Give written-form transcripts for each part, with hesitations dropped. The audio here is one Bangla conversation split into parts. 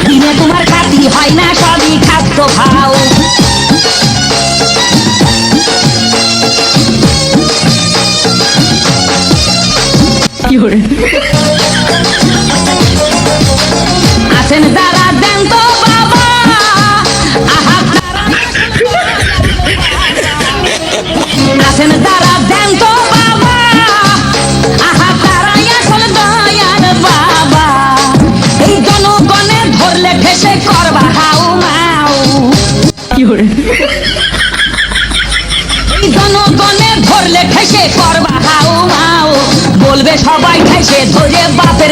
দিনে তোমার খাতি হয় না, সবই খাদ্য খাও। আছেন যারা দেন তো বাবা, আছেন যারা দেন তো বাবা, আহা তারাই আসল দয়ার বাবা। এই জনগণে ধরলে ঠেসে করবা হাউ মাউ। এই জনগণে ধরলে ঠেসে করবা হাউ মাউ। বলবে সবাই ঠেসে ধরে বাপের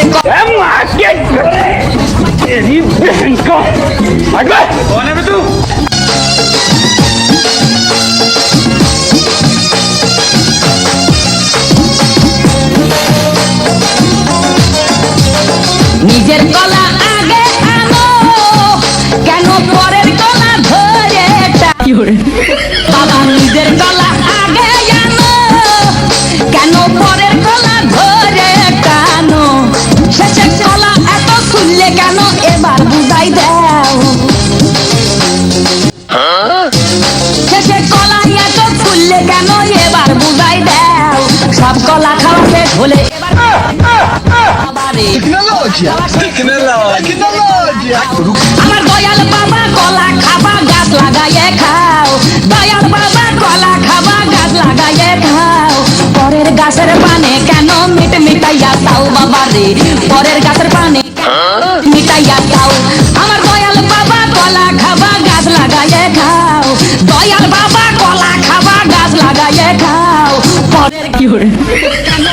নিজের গলা আগে আনো, কেন পরের গলা ধরে বাবা। নিজের গলা আগে আনো, কেন পরের গলা ধরে টানো। শেষের গলা এত খুললে কেন, এবার বুঝাই দাও। শেষের গলা এত খুললে কেন, এবার বুঝাই দাও। সব গলা খাওয়া শেষ হলে আমার দয়াল বাবা কলা খাবা গাছ লাগাইয়ে খাও। দয়াল বাবা কলা খাবা গাছ লাগাইয়ে খাও। পরের গাছের পানে কেন মিট মিটাইয়া দাও বাবা রে। পরের গাছের পানে মিটাইয়া দাও। আমার দয়াল বাবা কলা খাবা গাছ লাগাইয়ে খাও। দয়াল বাবা কলা খাবা গাছ লাগাইয়ে খাও। পরের কেন